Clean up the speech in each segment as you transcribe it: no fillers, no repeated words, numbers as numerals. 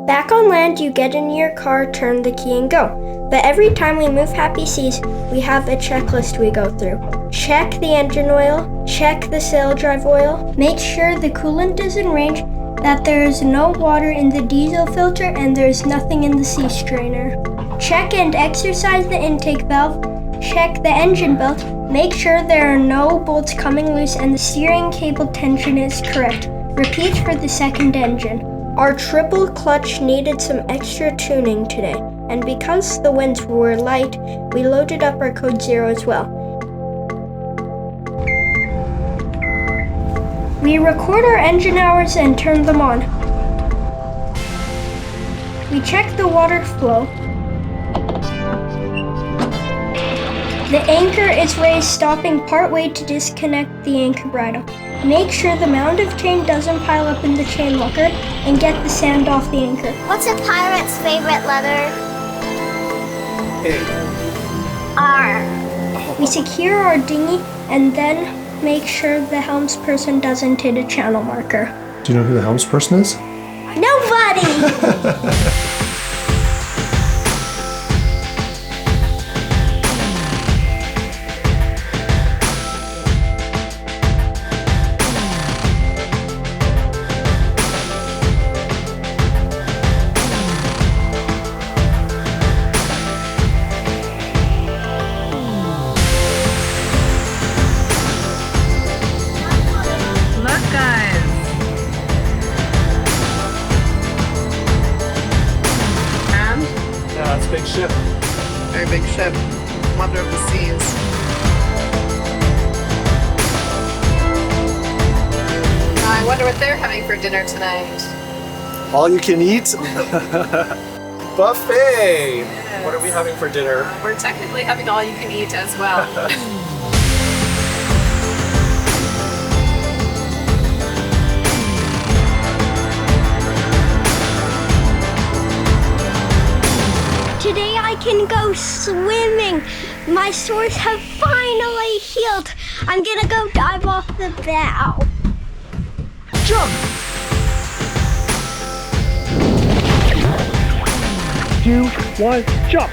Back on land, you get in your car, turn the key, and go. But every time we move Happy Seas, we have a checklist we go through. Check the engine oil, check the sail drive oil, make sure the coolant is in range, that there is no water in the diesel filter, and there is nothing in the sea strainer. Check and exercise the intake valve, check the engine belt, make sure there are no bolts coming loose and the steering cable tension is correct. Repeat for the second engine. Our triple clutch needed some extra tuning today, and because the winds were light, we loaded up our code 0 as well. We record our engine hours and turn them on. We check the water flow. The anchor is raised, stopping partway to disconnect the anchor bridle. Make sure the mound of chain doesn't pile up in the chain locker and get the sand off the anchor. What's a pirate's favorite letter? A. R. We secure our dinghy and then make sure the helmsperson doesn't hit a channel marker. Do you know who the helmsperson is? Nobody! Big ship. Very big ship. Wonder of the seas. I wonder what they're having for dinner tonight. All you can eat? Buffet! Yes. What are we having for dinner? We're technically having all you can eat as well. Today I can go swimming. My sores have finally healed. I'm gonna go dive off the bow. Jump! 2, 1, jump!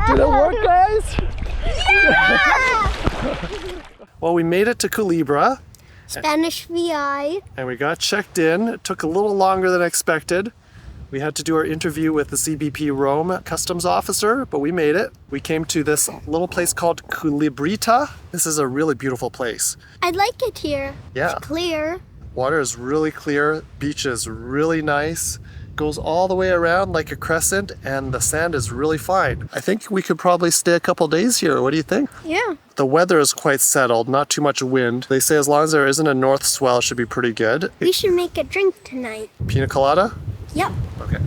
Did it work, guys? Yeah! Well, we made it to Culebrita. Spanish VI. And we got checked in. It took a little longer than expected. We had to do our interview with the CBP Rome customs officer, but we made it. We came to this little place called Culebrita. This is a really beautiful place. I like it here. Yeah. It's clear. Water is really clear. Beach is really nice. Goes all the way around like a crescent, and the sand is really fine. I think we could probably stay a couple days here. What do you think? Yeah. The weather is quite settled, not too much wind. They say as long as there isn't a north swell, it should be pretty good. We should make a drink tonight. Pina colada? Yep. Okay.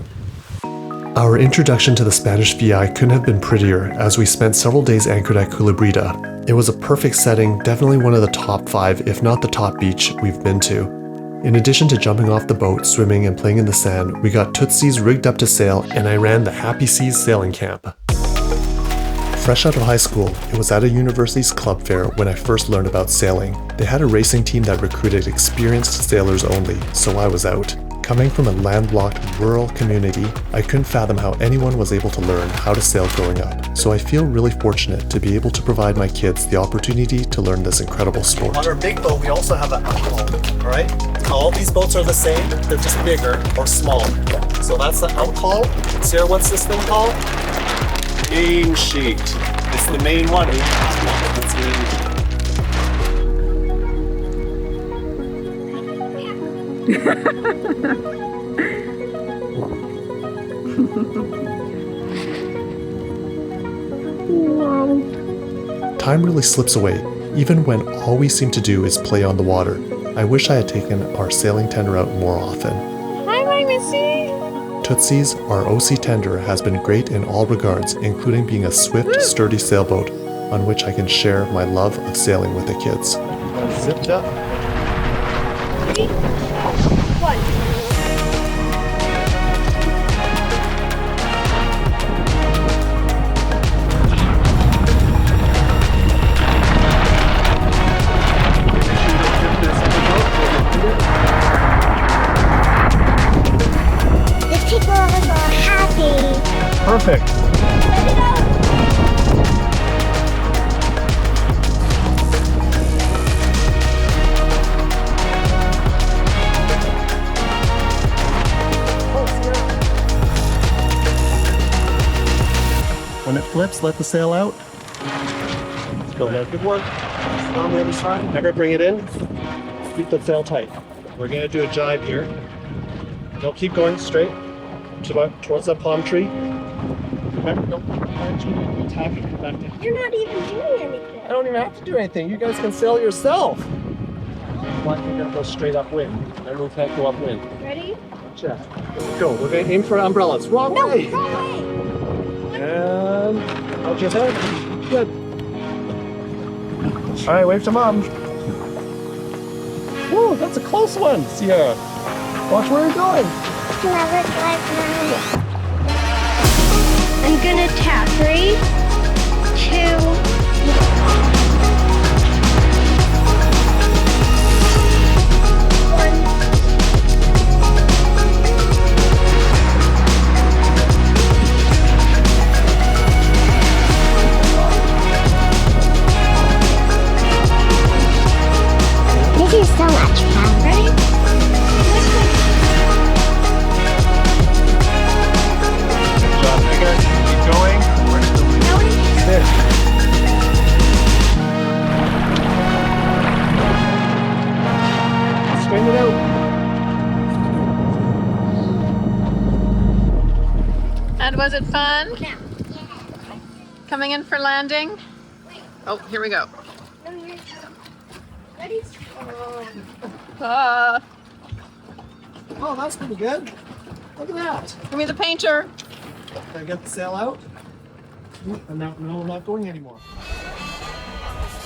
Our introduction to the Spanish VI couldn't have been prettier, as we spent several days anchored at Culebrita. It was a perfect setting, definitely one of the top 5, if not the top beach we've been to. In addition to jumping off the boat, swimming, and playing in the sand, we got Tootsies rigged up to sail, and I ran the Happy Seas sailing camp. Fresh out of high school, it was at a university's club fair when I first learned about sailing. They had a racing team that recruited experienced sailors only, so I was out. Coming from a landlocked, rural community, I couldn't fathom how anyone was able to learn how to sail growing up. So I feel really fortunate to be able to provide my kids the opportunity to learn this incredible sport. On our big boat, we also have an outhaul, alright? All these boats are the same, they're just bigger or small. So that's the outhaul. Sarah, what's this thing called? Main sheet. It's the main one. That's it. Time really slips away, even when all we seem to do is play on the water. I wish I had taken our sailing tender out more often. Hi, my Missy. Tootsies, our OC tender, has been great in all regards, including being a swift, sturdy sailboat on which I can share my love of sailing with the kids. Zipped up. 3, 1. The people are happy. Perfect. When it flips, let the sail out. Go there. Good work. On the other side. Never bring it in. Keep the sail tight. We're going to do a jibe here. No, keep going straight towards that palm tree. Remember, don't tap it back down. You're not even doing anything. I don't even have to do anything. You guys can sail yourself. Why don't you go straight upwind? Everyone can't go upwind. Ready? Check. Go. We're going to aim for umbrellas. Wrong way. Wrong way. And out your head. Good. All right, wave to mom. Whoa, that's a close one, Sierra. Watch where you're going. Never like mine. I'm gonna tap. 3, 2, 1. This is so much fun. Ready? Good job, Megan. Keep going. There. Straighten it out. And was it fun? Coming in for landing? Oh, here we go. Ready? Ah, Oh, that's pretty good. Look at that. give me the painter. Can I get the sail out? No, we're not going anymore.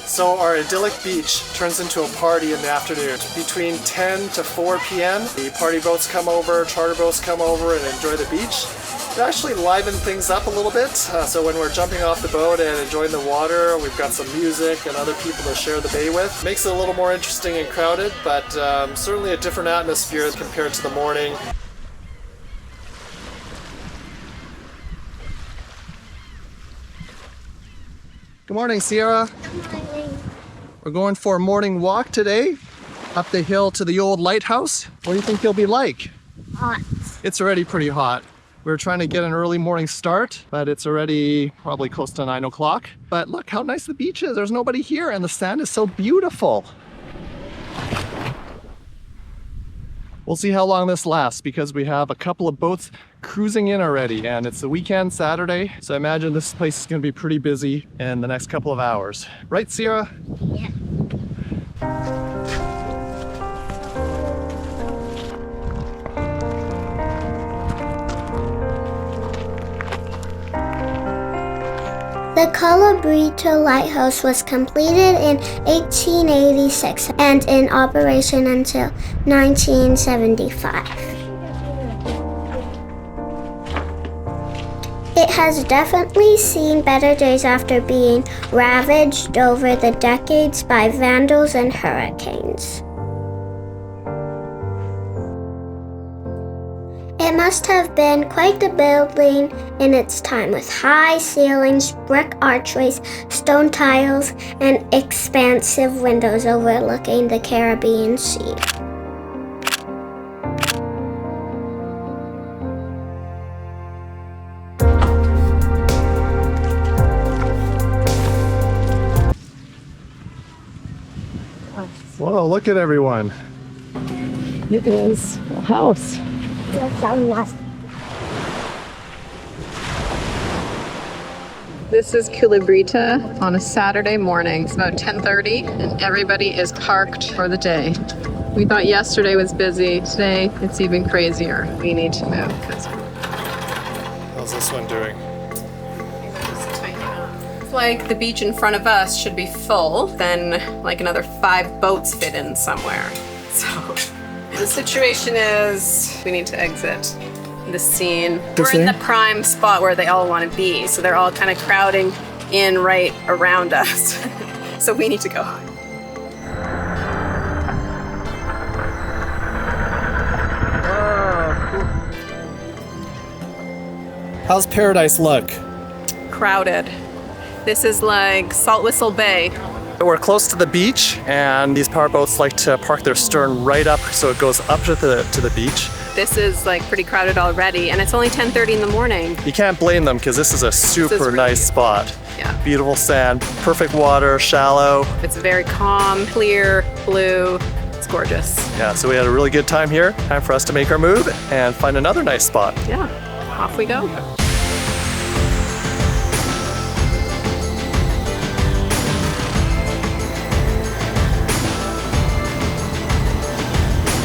So our idyllic beach turns into a party in the afternoon. Between 10 to 4 p.m., the party boats come over, charter boats come over and enjoy the beach. It actually liven things up a little bit. So when we're jumping off the boat and enjoying the water, we've got some music and other people to share the bay with. Makes it a little more interesting and crowded, but certainly a different atmosphere compared to the morning. Good morning, Sierra. We're going for a morning walk today up the hill to the old lighthouse. What do you think you'll be like? Hot. It's already pretty hot. We're trying to get an early morning start, but it's already probably close to 9 o'clock. But look how nice the beach is. There's nobody here and the sand is so beautiful. We'll see how long this lasts because we have a couple of boats cruising in already and it's the weekend, Saturday. So I imagine this place is gonna be pretty busy in the next couple of hours. Right, Sierra? Yeah. The Culebrita Lighthouse was completed in 1886 and in operation until 1975. It has definitely seen better days after being ravaged over the decades by vandals and hurricanes. It must have been quite the building in its time with high ceilings, brick archways, stone tiles, and expansive windows overlooking the Caribbean Sea. Oh, look at everyone. It is a house. This is Culebrita on a Saturday morning. It's about 10:30 and everybody is parked for the day. We thought yesterday was busy. Today it's even crazier. We need to move because How's this one doing? it's like the beach in front of us should be full, then like another 5 boats fit in somewhere. So the situation is we need to exit the scene. We're in the prime spot where they all want to be, so they're all kind of crowding in right around us. So we need to go. How's Paradise look? Crowded. This is like Salt Whistle Bay. We're close to the beach, and these powerboats like to park their stern right up so it goes up to the beach. This is like pretty crowded already, and it's only 10:30 in the morning. You can't blame them because this is a super really nice spot. Yeah. Beautiful sand, perfect water, shallow. It's very calm, clear, blue. It's gorgeous. Yeah, so we had a really good time here. Time for us to make our move and find another nice spot. Yeah, off we go.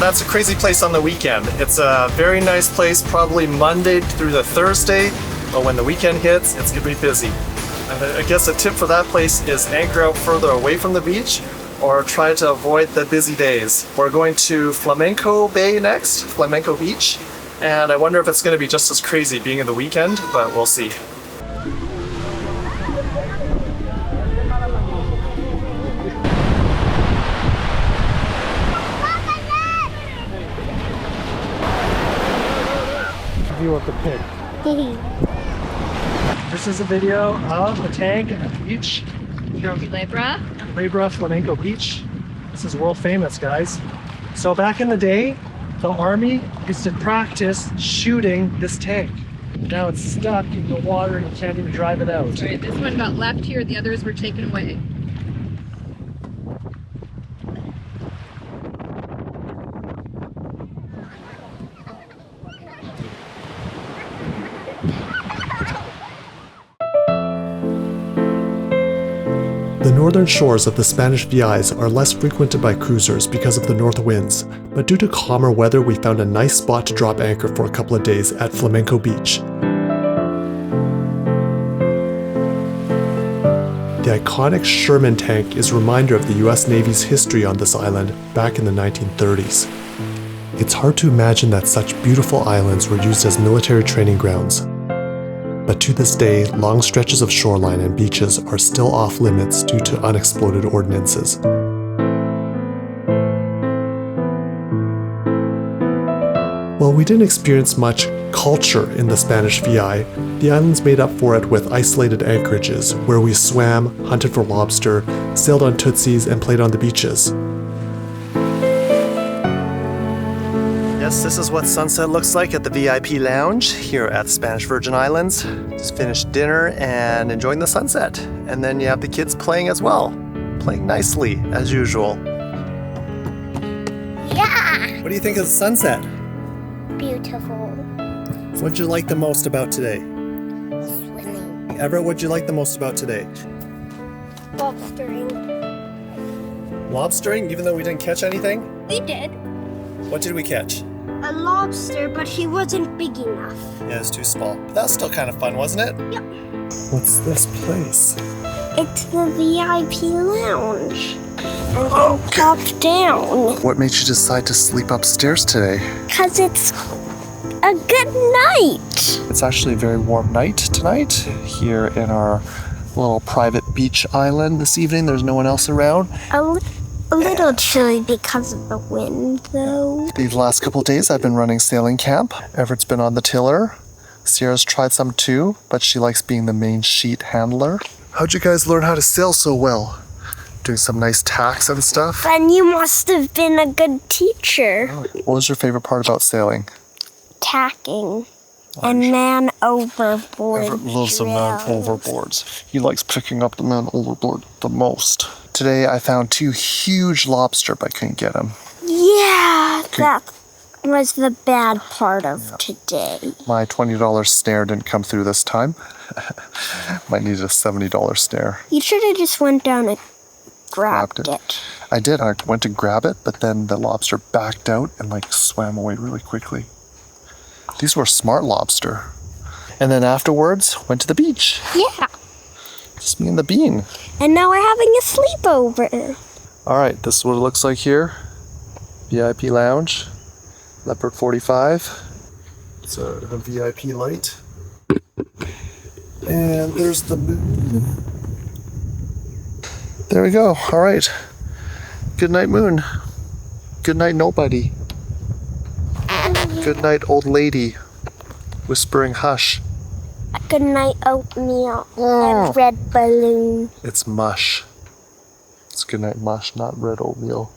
That's a crazy place on the weekend. It's a very nice place, probably Monday through the Thursday, but when the weekend hits, it's gonna be busy. And I guess a tip for that place is anchor out further away from the beach or try to avoid the busy days. We're going to Flamenco Bay next, Flamenco Beach, and I wonder if it's gonna be just as crazy being in the weekend, but we'll see. View of the pig. This is a video of the tank at the beach. Culebrita Flamenco Beach. This is world famous, guys. So back in the day, the army used to practice shooting this tank. Now it's stuck in the water and you can't even drive it out. Right, this one got left here, the others were taken away. The northern shores of the Spanish VIs are less frequented by cruisers because of the north winds, but due to calmer weather we found a nice spot to drop anchor for a couple of days at Flamenco Beach. The iconic Sherman tank is a reminder of the US Navy's history on this island back in the 1930s. It's hard to imagine that such beautiful islands were used as military training grounds. But to this day, long stretches of shoreline and beaches are still off limits due to unexploded ordnances. While we didn't experience much culture in the Spanish VI, the islands made up for it with isolated anchorages where we swam, hunted for lobster, sailed on Tootsies, and played on the beaches. Yes, this is what sunset looks like at the VIP lounge here at the Spanish Virgin Islands. Just finished dinner and enjoying the sunset. And then you have the kids playing as well. Playing nicely, as usual. Yeah! What do you think of the sunset? Beautiful. What'd you like the most about today? Swimming. Everett, what'd you like the most about today? Lobstering. Lobstering, even though we didn't catch anything? We did. What did we catch? A lobster, but he wasn't big enough. Yeah, it's too small. But that was still kind of fun, wasn't it? Yep. What's this place? It's the VIP lounge. And then top down. What made you decide to sleep upstairs today? Because it's a good night. It's actually a very warm night tonight here in our little private beach island this evening. There's no one else around. A little chilly because of the wind, though. These last couple of days I've been running sailing camp. Everett's been on the tiller. Sierra's tried some too, but she likes being the main sheet handler. How'd you guys learn how to sail so well? Doing some nice tacks and stuff? Then you must have been a good teacher. What was your favorite part about sailing? Tacking. And man overboard. Everett loves the man overboards. He likes picking up the man overboard the most. Today I found 2 huge lobster, but I couldn't get them. Yeah, that was the bad part of today. My $20 snare didn't come through this time. Might need a $70 snare. You should have just went down and grabbed it. I did. I went to grab it, but then the lobster backed out and like swam away really quickly. These were smart lobster. And then afterwards, went to the beach. Yeah. Just me and the bean. And now we're having a sleepover. All right, this is what it looks like here. VIP lounge, Leopard 45. It's a VIP light. And there's the moon. There we go. All right. Good night, moon. Good night, nobody. Good night, old lady. Whispering hush. Good night, oatmeal and red balloon. It's mush. It's good night mush, not red oatmeal.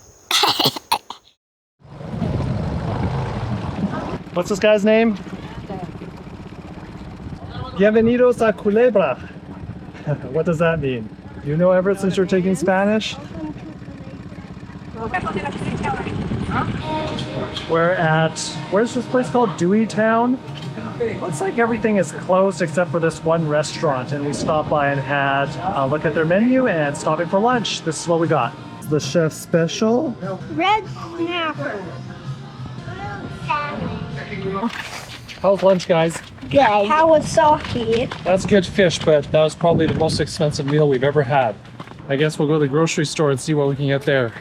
What's this guy's name? Bienvenidos a Culebrita. What does that mean? You know, Everett, since you're taking Spanish? We're at, where's this place called? Dewey Town? Looks like everything is closed except for this one restaurant, and we stopped by and had a look at their menu and stopping for lunch. This is what we got. The chef's special. Red snapper. How's lunch, guys? Good. How was salty? That's good fish, but that was probably the most expensive meal we've ever had. I guess we'll go to the grocery store and see what we can get there.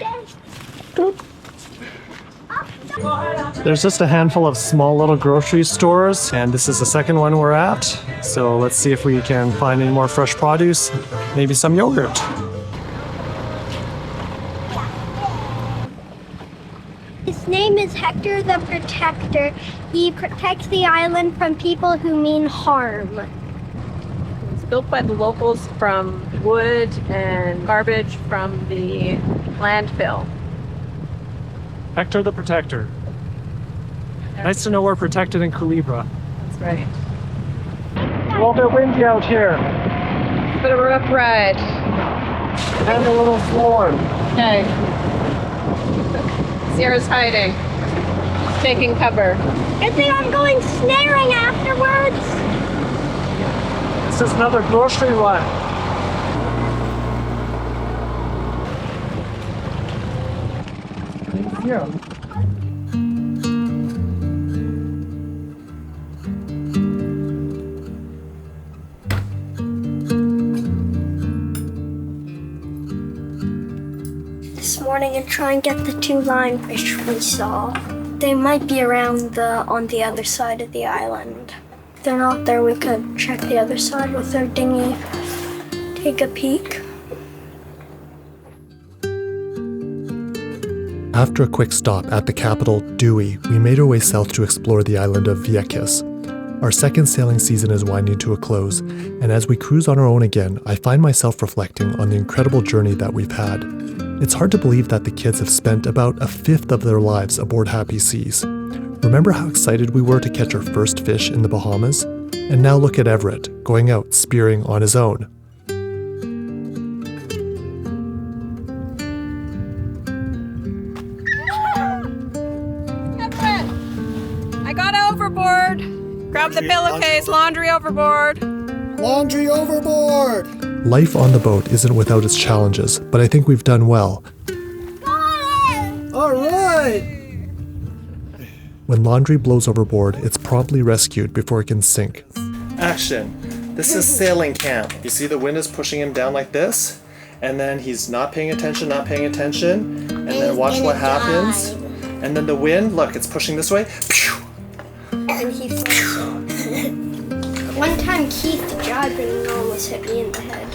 There's just a handful of small little grocery stores, and this is the second one we're at. So let's see if we can find any more fresh produce, maybe some yogurt. His name is Hector the Protector. He protects the island from people who mean harm. It's built by the locals from wood and garbage from the landfill. Hector the Protector. Nice to know we're protected in Culebrita. That's right. A little bit windy out here. Bit of a rough ride. And a little warm. Okay. Sierra's hiding. Taking cover. Good thing I'm going snaring afterwards. This is another grocery run. Yeah. This morning and try and get the 2 lionfish we saw. They might be around on the other side of the island. If they're not there, we could check the other side with our dinghy, take a peek. After a quick stop at the capital, Dewey, we made our way south to explore the island of Vieques. Our second sailing season is winding to a close, and as we cruise on our own again, I find myself reflecting on the incredible journey that we've had. It's hard to believe that the kids have spent about 1/5 of their lives aboard Happy Seas. Remember how excited we were to catch our first fish in the Bahamas? And now look at Everett, going out spearing on his own. Everett! I got overboard! Grab the pillowcase, laundry overboard! Laundry overboard! Life on the boat isn't without its challenges, but I think we've done well. All right! When laundry blows overboard, it's promptly rescued before it can sink. Action. This is sailing camp. You see the wind is pushing him down like this, and then he's not paying attention, and then watch what happens. And then the wind, look, it's pushing this way. And he falls. One time Keith dived and almost hit me in the head.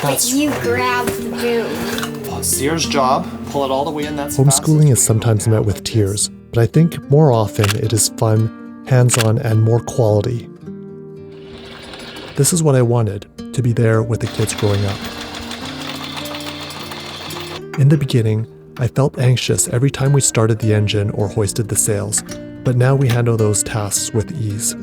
But you grabbed the boom. Sear's job, pull it all the way in. That's homeschooling is sometimes met with tears, but I think more often it is fun, hands-on, and more quality. This is what I wanted, to be there with the kids growing up. In the beginning, I felt anxious every time we started the engine or hoisted the sails, but now we handle those tasks with ease.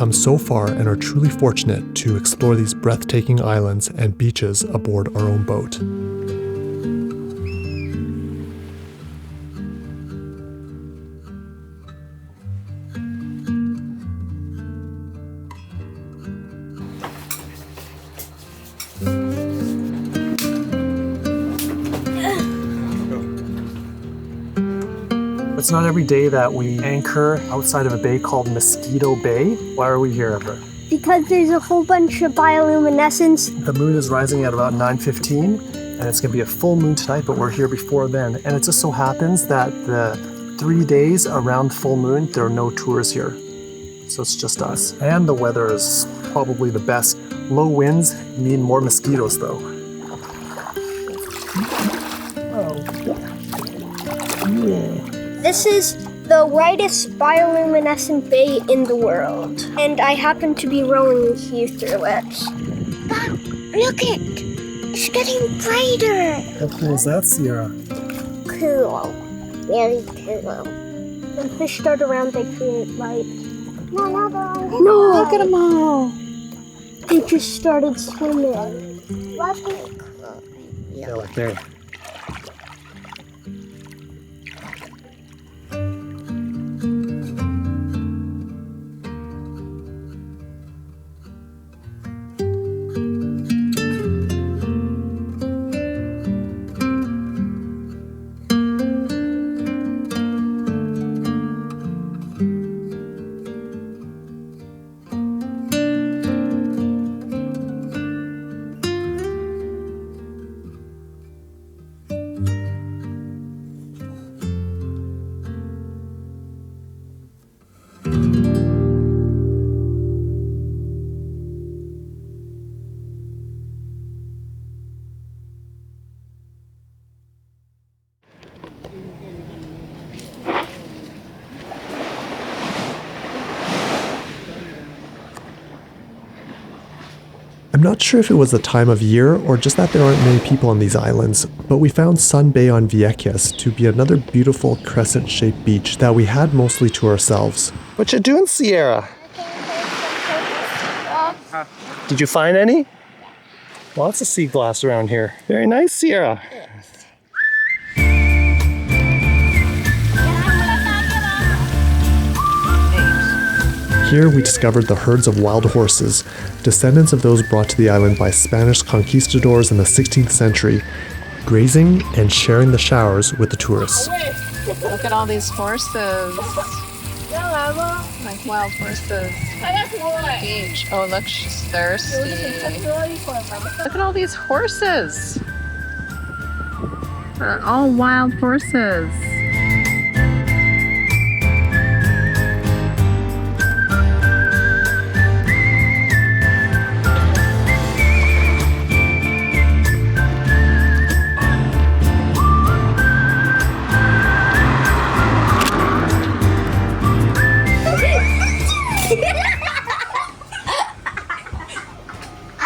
come so far and are truly fortunate to explore these breathtaking islands and beaches aboard our own boat. It's not every day that we anchor outside of a bay called Mosquito Bay. Why are we here, Everett? Because there's a whole bunch of bioluminescence. The moon is rising at about 9:15, and it's going to be a full moon tonight, but we're here before then. And it just so happens that the 3 days around full moon, there are no tours here. So it's just us. And the weather is probably the best. Low winds mean more mosquitoes, though. This is the whitest bioluminescent bay in the world, and I happen to be rowing you through it. Wow, look it! It's getting brighter! How cool is that, Sierra? Cool. Very cool. When fish start around, they create light. No, No! Look at them all! They just started swimming. Yeah, like there. I'm not sure if it was the time of year or just that there aren't many people on these islands, but we found Sun Bay on Vieques to be another beautiful crescent-shaped beach that we had mostly to ourselves. What you doing, Sierra? Did you find any? Lots of sea glass around here. Very nice, Sierra. Here we discovered the herds of wild horses, descendants of those brought to the island by Spanish conquistadors in the 16th century, grazing and sharing the showers with the tourists. Look at all these horses. Like wild horses. Beach. Oh, look, she's thirsty. Look at all these horses. They're all wild horses.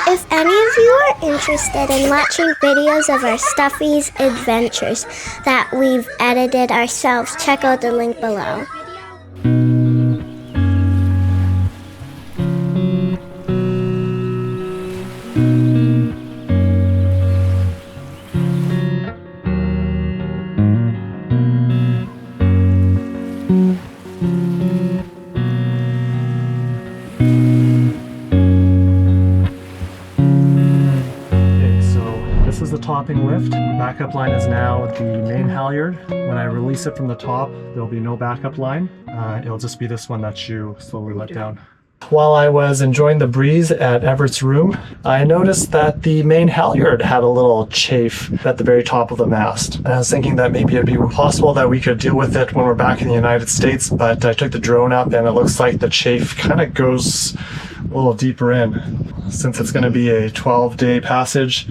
If any of you are interested in watching videos of our Stuffies adventures that we've edited ourselves, check out the link below. Topping lift. The backup line is now the main halyard. When I release it from the top, there'll be no backup line. It'll just be this one that you slowly let down. While I was enjoying the breeze at Everett's room, I noticed that the main halyard had a little chafe at the very top of the mast. And I was thinking that maybe it'd be possible that we could deal with it when we're back in the United States, but I took the drone up and it looks like the chafe kind of goes a little deeper in. Since it's going to be a 12-day passage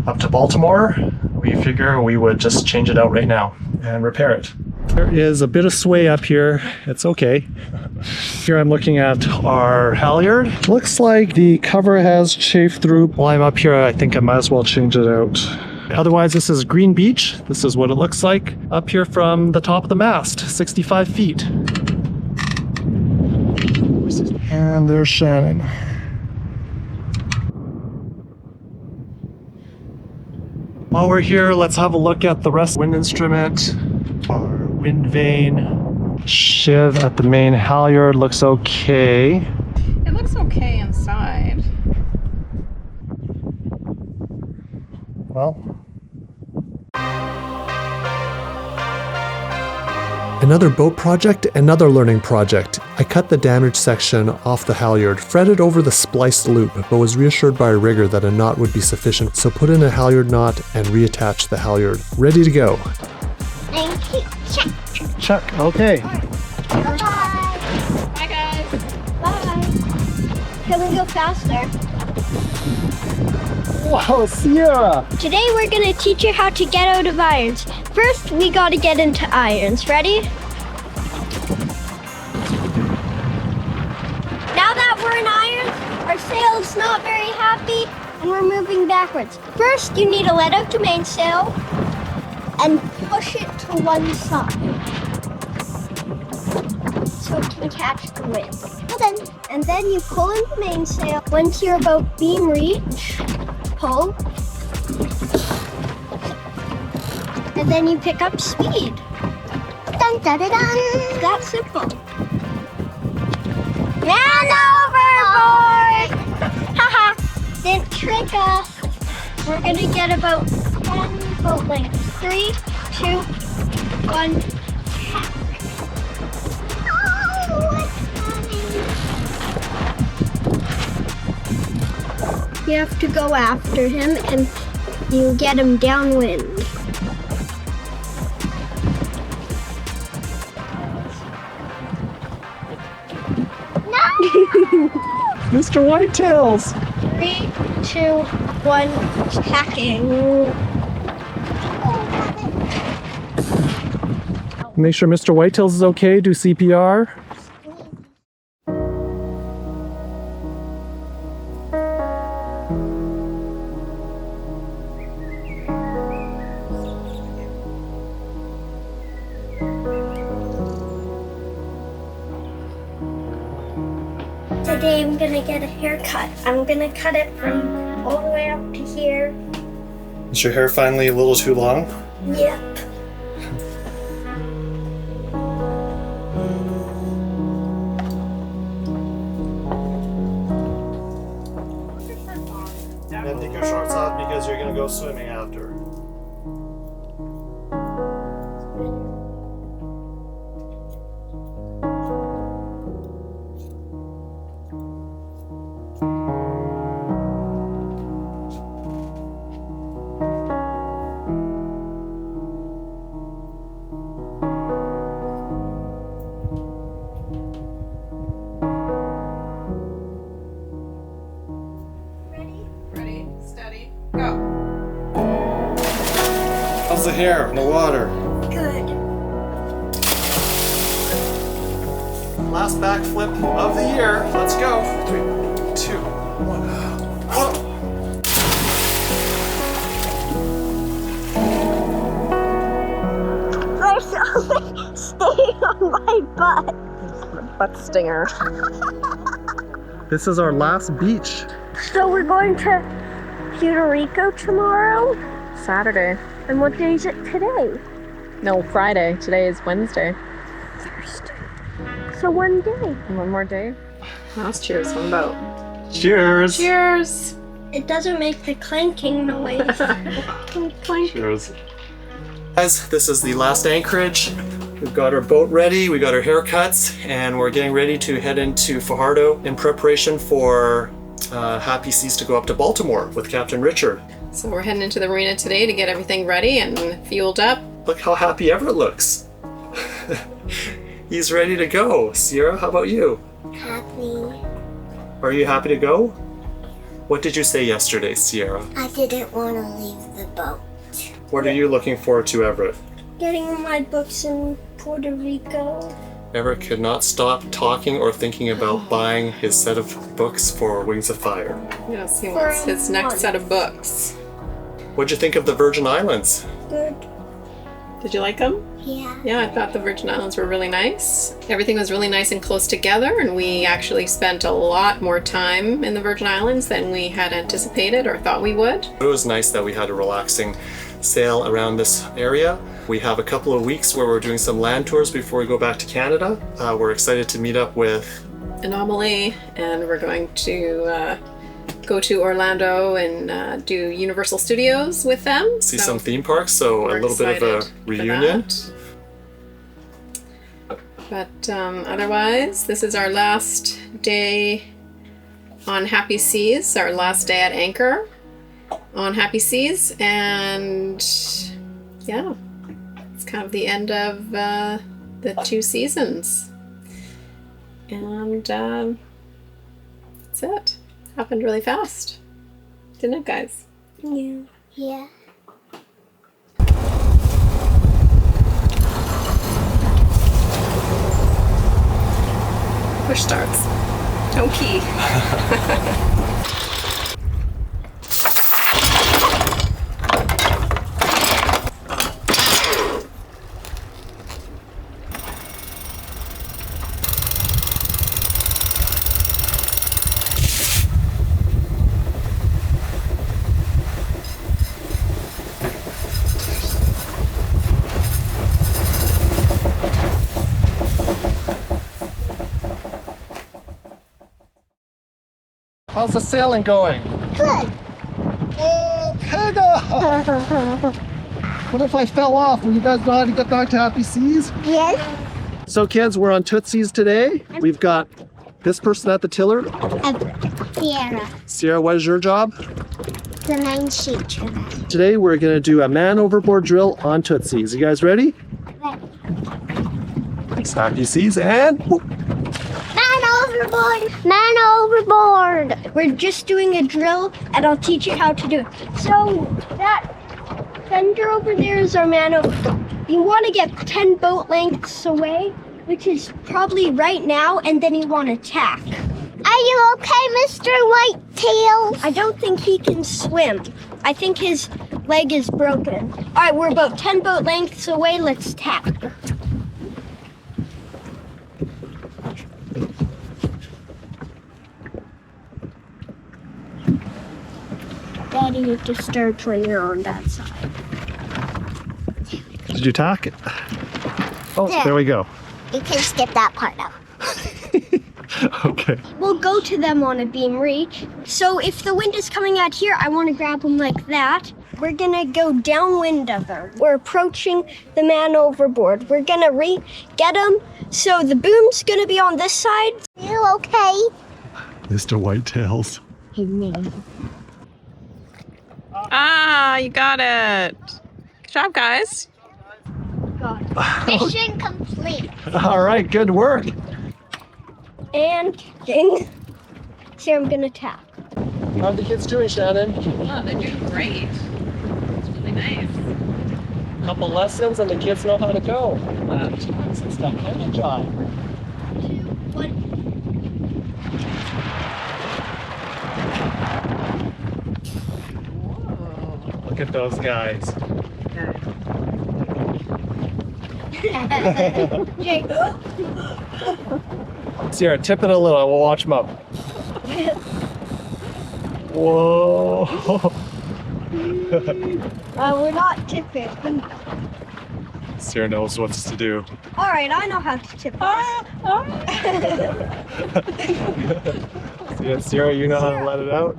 up to Baltimore, we figure we would just change it out right now and repair it. There is a bit of sway up here. It's okay. Here I'm looking at our halyard. Looks like the cover has chafed through. While I'm up here, I think I might as well change it out. Otherwise, this is Green Beach. This is what it looks like up here from the top of the mast, 65 feet. And there's Shannon. While we're here, let's have a look at the rest of the wind instrument. Our wind vane shiv at the main halyard looks okay. It looks okay inside. Well, Another boat project, another learning project. I cut the damaged section off the halyard, fretted over the spliced loop, but was reassured by a rigger that a knot would be sufficient, so put in a halyard knot and reattached the halyard. Ready to go. Thank you. Check. check. Okay. Bye. Bye, guys. Bye. Can we go faster? Wow, Sierra! Today we're gonna teach you how to get out of irons. First, we gotta get into irons. Ready? Now that we're in irons, our sail's not very happy and we're moving backwards. First, you need to let out the mainsail and push it to one side so it can catch the wind. And then you pull in the mainsail. Once you're about beam reach, pull, and then you pick up speed. Dun, dun, dun, dun. That simple. And overboard! Haha! Didn't trick us. We're gonna get about 10 boat lengths. 3, 2, 1. You have to go after him and you get him downwind. Mr. Whitetails! 3, 2, 1, hacking. Make sure Mr. Whitetails is okay. Do CPR. Today I'm gonna get a haircut. I'm gonna cut it from all the way up to here. Is your hair finally a little too long? Yep. And take your shorts off because you're gonna go swimming after. Ready, steady, go. How's the hair in the water? Good. Last backflip of the year. Let's go. 3, 2, 1. Whoa. I'm staying on my butt. Butt stinger. This is our last beach. So we're going to Puerto Rico tomorrow? Saturday. And what day is it today? No, Friday. Today is Wednesday. Thursday. So one day. One more day. Last cheers. One boat. Cheers! Cheers! It doesn't make the clanking noise. Clink, clink. Cheers. Guys, this is the last anchorage. We've got our boat ready, we got our haircuts, and we're getting ready to head into Fajardo in preparation for Happy Seas to go up to Baltimore with Captain Richard. So we're heading into the marina today to get everything ready and fueled up. Look how happy Everett looks. He's ready to go. Sierra, how about you? Happy. Are you happy to go? What did you say yesterday, Sierra? I didn't want to leave the boat. What are you looking forward to, Everett? Getting my books in Puerto Rico. Everett could not stop talking or thinking about buying his set of books for Wings of Fire. Yes, he wants his next set of books. What'd you think of the Virgin Islands? Good. Did you like them? Yeah. Yeah, I thought the Virgin Islands were really nice. Everything was really nice and close together, and we actually spent a lot more time in the Virgin Islands than we had anticipated or thought we would. It was nice that we had a relaxing sail around this area. We have a couple of weeks where we're doing some land tours before we go back to Canada. We're excited to meet up with Anomaly, and we're going to go to Orlando and do Universal Studios with them. see some theme parks, so a little bit of a reunion. But otherwise, this is our last day on Happy Seas, our last day at anchor on Happy Seas, and yeah, it's kind of the end of the 2 seasons. And that's it. Happened really fast, didn't it, guys? Yeah. Yeah. Push starts. No key. How's the sailing going? Good. Oh, Pega! What if I fell off? Will you guys know how to get back to Happy Seas? Yes. So kids, we're on Tootsies today. We've got this person at the tiller. Everett Sierra. Sierra, what is your job? The 9 sheet tiller. Today we're gonna do a man overboard drill on Tootsies. You guys ready? It's Happy Seas and whoop. Man overboard! Man overboard! We're just doing a drill, and I'll teach you how to do it. So that fender over there is our man overboard. You want to get 10 boat lengths away, which is probably right now, and then you want to tack. Are you okay, Mr. Whitetail? I don't think he can swim. I think his leg is broken. All right, we're about 10 boat lengths away. Let's tack. Daddy, it disturbs when you're on that side. Did you tack it? Oh, Yeah. there we go. You can skip that part out. Okay. We'll go to them on a beam reach. So if the wind is coming out here, I want to grab them like that. We're gonna go downwind of her. We're approaching the man overboard. We're gonna get him. So the boom's gonna be on this side. You okay? Mr. Whitetails. Ah, you got it. Good job, guys. Mission complete. All right, good work. And ding. So I'm gonna tap. How are the kids doing, Shannon? Oh, they're doing great. It's really nice. Couple lessons and the kids know how to go. It's not kind of job. Look at those guys. Sierra, tip it a little and we'll watch them up. Whoa. We're not tipping. Sierra knows what to do. All right, I know how to tip. Sierra, you know how to let it out?